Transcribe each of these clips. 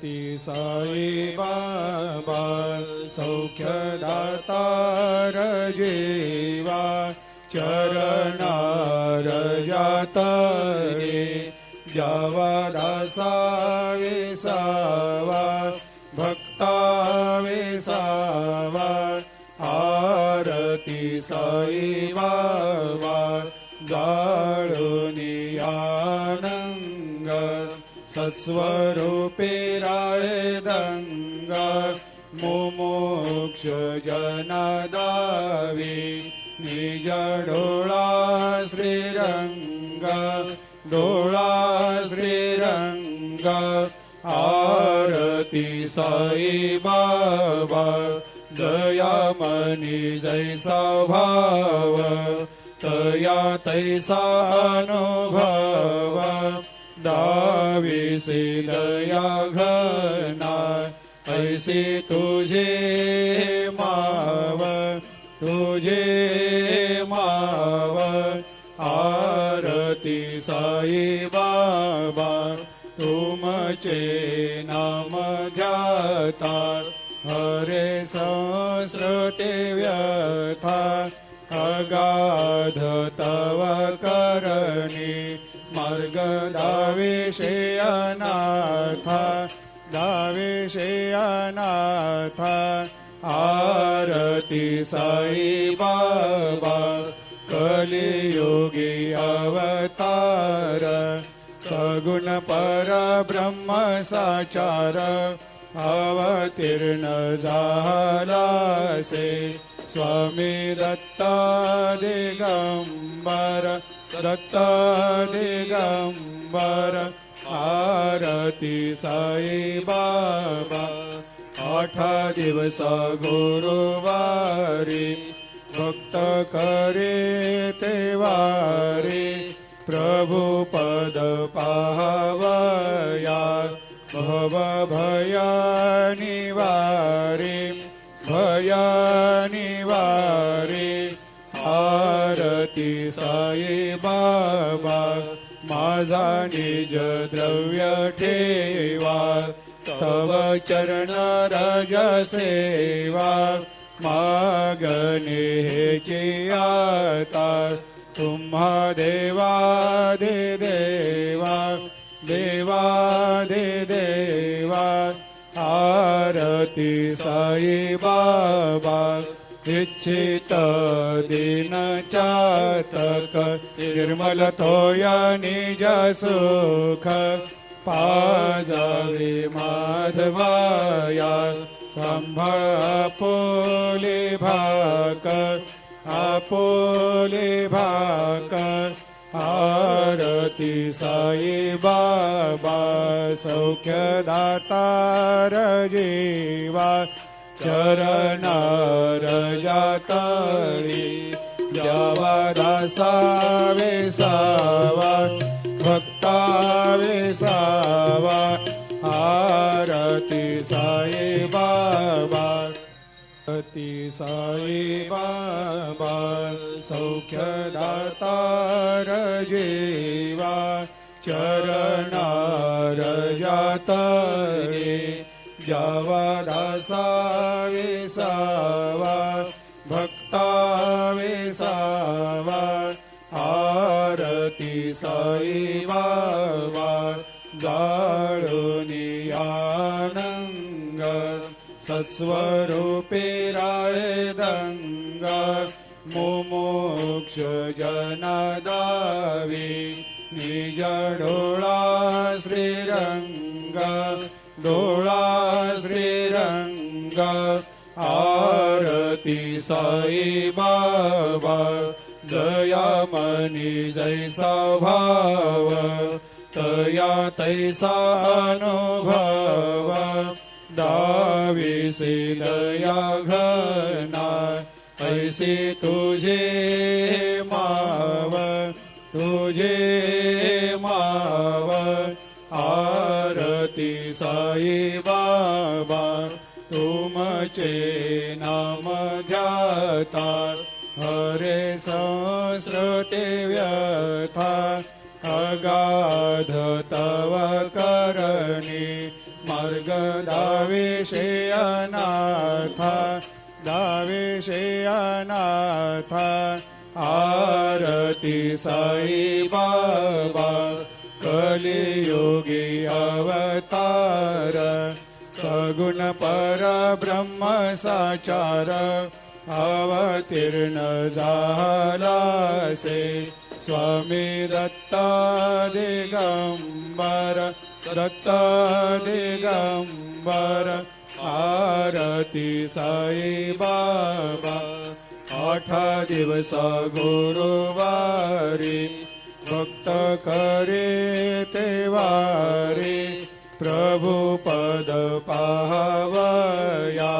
ती साई बाबा सौख्यदातार जीवा चरणार जातरे जावा दासा विसावा भक्ता विसावा आरती साई बाबा जाळूनी आनंग सत्स्वरूपे राय दंग मुमुक्ष जनदावी निज डोळा श्रीरंग डोळा श्रीरंग आरती साई बाबा दयामनी जैसा भाव तया तैसा अनुभव दाविसे दया घना ऐसे तुझे माव तुझे माव आरती साई बाबा तुमचे नाम ध्याता हरे संस्कृते व्यथा अगाध तव करणी मार्ग दाविषे अनाथा दाविषे अनाथा आरती साई बाबा कलियुगी अवतार सगुण परब्रह्म साचार अवतीर्ण झालासे स्वामी दत्त दिगंबर दत्त दिगंबर आरती साई बाबा 8 दिवस गुरुवारी भक्त करे तेवारी प्रभु पद पाहवया भव भया निवारी भया निवारी आरती साई बाबा माझा निज द्रव्य ठेवा तव चरण रज सेवा मागणे हेची आता तुम्हा देवादि देवा देवादि देवा आरती साई बाबा इच्छित दिन चातक निर्मल थोया निज सुख पाजावे माधवाया सांभाळ आपोले भाक आपोले भाक आरती साई बाबा सौख्यदातार जीवा चरणार जातळी द्यावा दासा विसावा भक्ता विसावा आरती साई बाबा आरती साई बाबा सौख्यदातार जीवा चरणार जातळे द्यावा दासा विसावा भक्ता विसावा आरती साई बाबा जाळूनी आनंग सत्स्वरूपे राय दंग मुमुक्ष जनदावी निज डोळा श्रीरंग डोळा श्रीरंग आरती साई बाबा दयामनी जैसा भाव तया तैसा अनुभव दाविसे दया घना ऐसे तुझे माव तुझे माव आरती साई बाबा तुमचे नाम ध्याता हरे संस्कृते व्यथा अगाध तव करणी मार्ग दावेशे अनाथा दावेशे अनाथा आरती साई बाबा कलियुगी अवतार सगुण परब्रह्म साचार अवतीर्ण झालासे स्वामी दत्ता दिगंबर दत्ता दिगंबर आरती साई बाबा 8 दिवस गुरुवारी भक्त करे ते वारी प्रभु पद पाहवया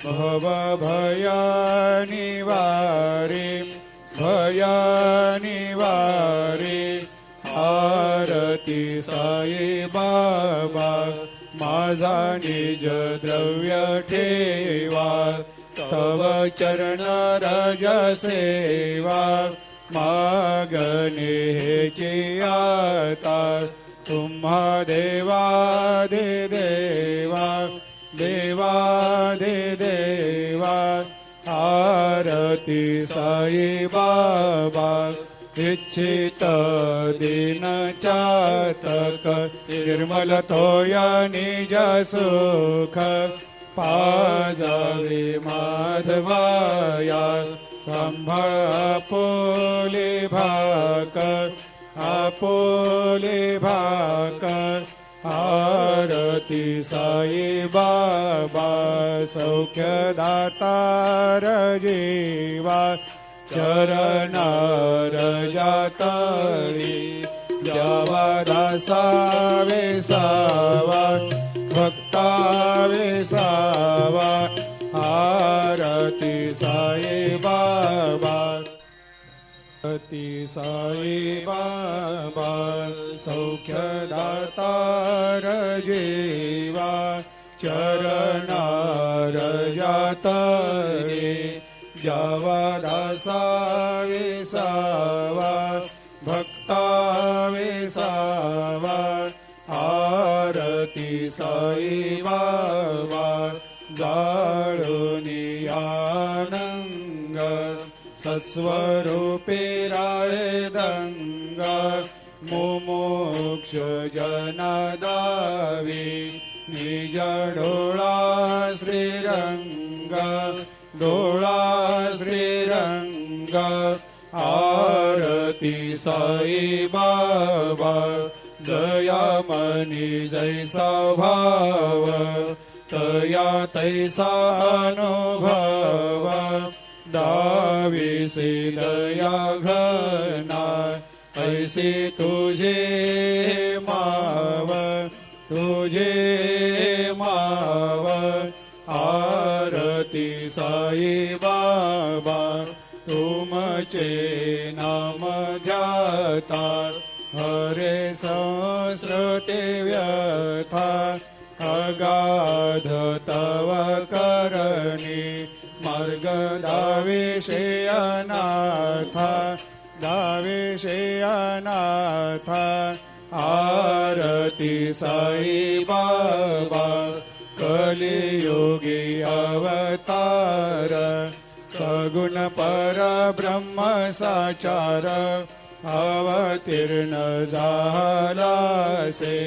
भव भया निवारी भया निवारी आरती साई बाबा माझा निज द्रव्य ठेवा तव चरण रज सेवा मागणे हेची आता तुम्हा देवादि देवा देवादि देवा आरती साई बाबा इच्छित दिन चातक निर्मल थोया निज सुख पाजावे माधवाया संभाळ आपोले भाकर आपोले भाकर आरती साई बाबा सौख्यदातार जीवा चरणार जातळी द्यावा दासावे सावा भक्तावे सावा आरती साई बाबा आरती साई बाबा सौख्यदातार जीवा चरणार जातळे द्यावा दासावे सावा भक्तावे सावा आरती साई बाबा जाळूनी आनंग सस्वरूपे राय दंग मुमुक्ष जनादावी निज डोळा श्रीरंग डोळा श्रीरंग आरती साई बाबा जयामनी जैसा भाव तया तैसा अनुभव दाविसे दया घना ऐसे तुझे माव तुझे माव आरती साई बाबा तुमचे नाम ध्याता हरे संस्कृते व्यथा अगाध तव करणी मार्ग दावेशे अनाथा दावेशे अनाथा आरती साई बाबा कलियुगी अवतार सगुण परब्रह्म साचार अवतीर्ण झालासे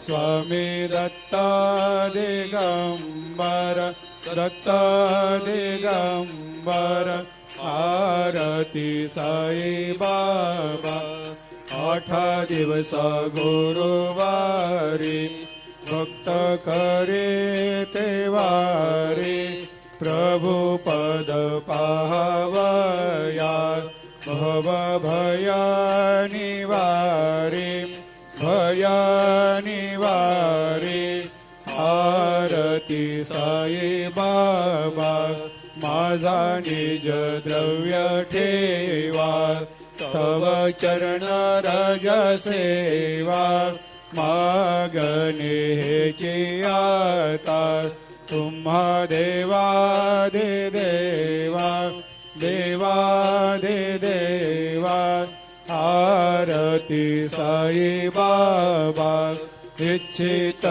स्वामी दत्ता दिगंबर दत्ता दिगंबर आरती साई बाबा 8 दिवस गुरुवारी भक्त करे ते वारी प्रभु पद पाहवया भव भया निवारी भया निवारी आरती साई बाबा माझा निज द्रव्य ठेवा तव चरण रज सेवा मागणे हेची आता तुम्हा देवादि देवा देवादि देवा आरती साई बाबा इच्छित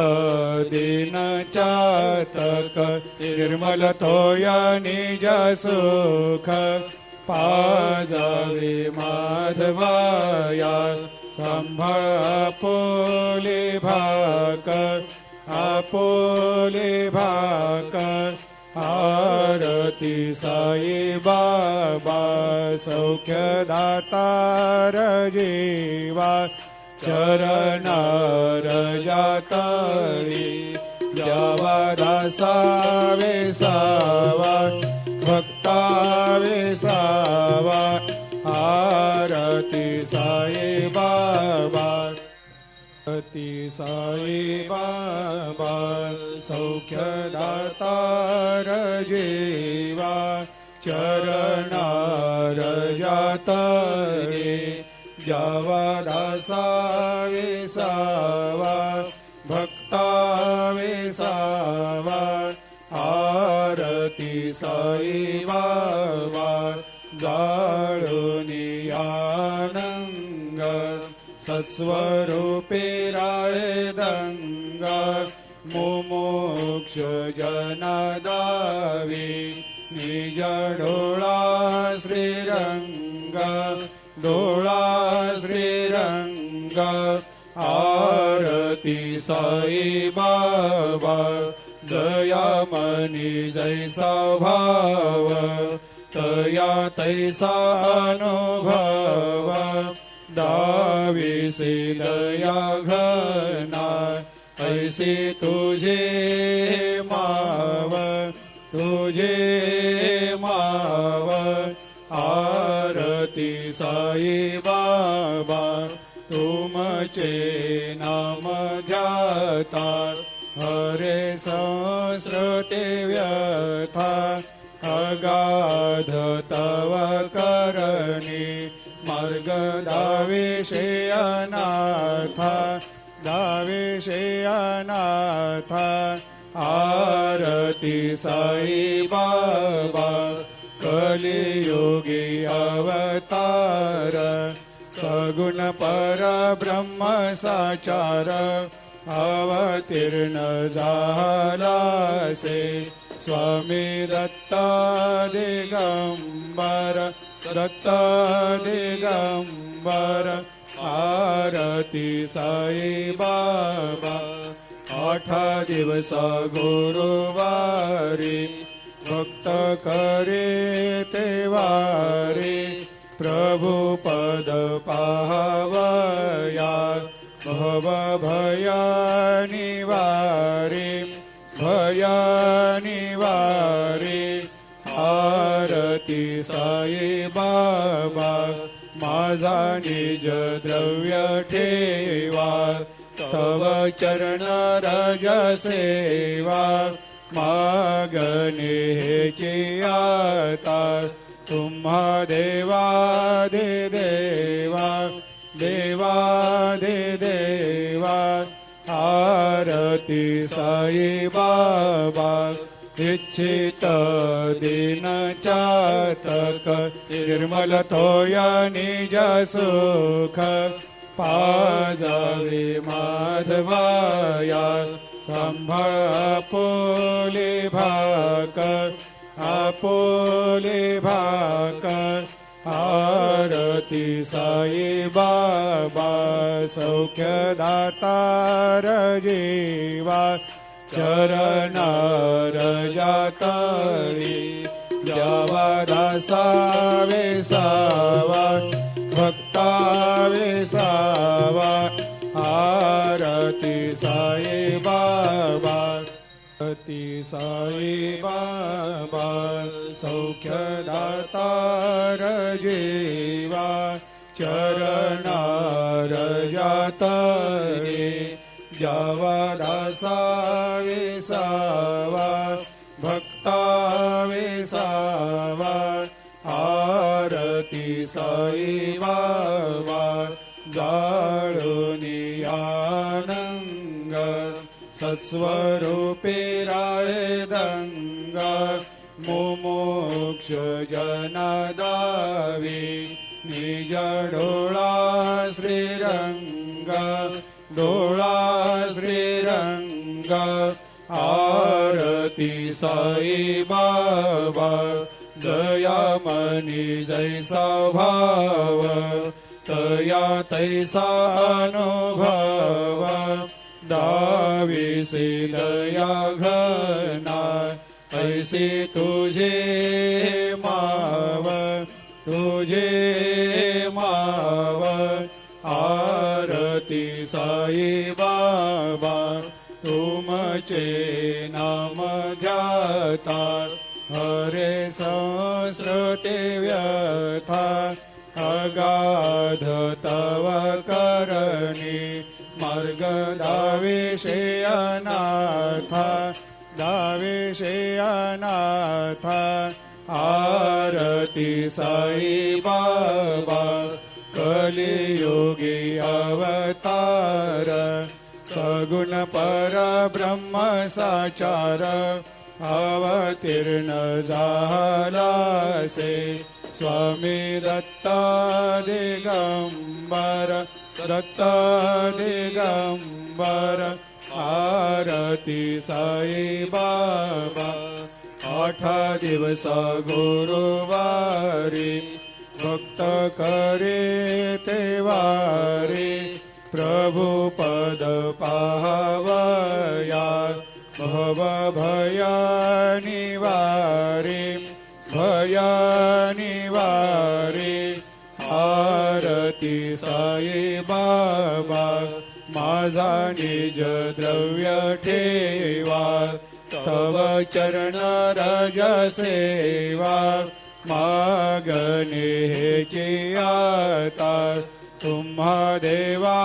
दीन चातक निर्मल तोया निज सुख पाजावे माधवाया संभाळ आपोले भाकर आपोले भाकर आरती साई बाबा सौख्य दातार जीवा चरणार जातळी द्यावा दासा वेसावा भक्ता वेसावा आरती साई बाबा आरती साई बाबा सौख्य दातार जीवा चरणार जातळे द्यावा दासा वेसावा भक्ता वेसावा आरती साई बाबा जाळूनी आनंग सस्वरूपे राय दंग मुमुक्ष जनादावी निज डोळा श्रीरंग डोळा श्रीरंग आरती साई बाबा जयामनी जैसा भाव तया तैसा अनुभव दाविसे दया घना ऐसे तुझे माव तुझे माव आरती साई बाबा तुमचे नाम ध्याता हरे संस्कृते व्यथा अगाध तव करणी मार्ग दाविषे अनाथा दाविषे अनाथा आरती साई बाबा कलियुगी अवतार सगुण परब्रह्म साचार अवतीर्ण झालासे स्वामी दत्त दिगंबर दत्त दिगंबर आरती साई बाबा 8 दिवस गुरुवारी भक्त करे ते वारी प्रभु पद पाहवया भव भया निवारी भया निवारी आरती साई बाबा माझा निज द्रव्य ठेवा तव चरण रज सेवा मागणे हेची आता तुम्हा देवादि देवा देवादि देवा आरती साई बाबा इच्छित दीन चातक निर्मल तोया निज सुख पाजावे माधवाया संभाळ आपोले भाकर आपोले भाकर आरती साई बाबा सौख्य दातार जीवा चरणार जातळी द्यावा दासा वेसावा भक्ता वेसावा आरती साई बाबा आरती साई बाबा सौख्य दातार जीवा चरणार जातळे द्यावा दासा वेसावा भक्ता वेसावा आरती साई बाबा जाळूनी आनंग सस्वरूपे राय दंग मुमुक्ष जनादावी निज डोळा श्रीरंग डोळा श्री गंगा आरती साई बाबा दयामणी जैसा भाव तया तैसा अनुभव दाविसी दया घना ऐसी तुझे माव आरती साई बाबा तुमचे नाम ध्याता हरे संस्कृते व्यथा अगाध तव करणी मार्ग दाविषे अनाथा आरती साई बाबा कलियुगी अवतार सगुण परब्रह्म साचार अवतीर्ण झालासे स्वामी दत्ता दिगंबर आरती साई बाबा 8 दिवस गुरुवारी भक्त करे ते वारी प्रभु पद पावया भव भया निवारी आरती साई बाबा माझा निज द्रव्य ठेवा तव चरण रज सेवा मागणे हेची आता तुम्हा देवा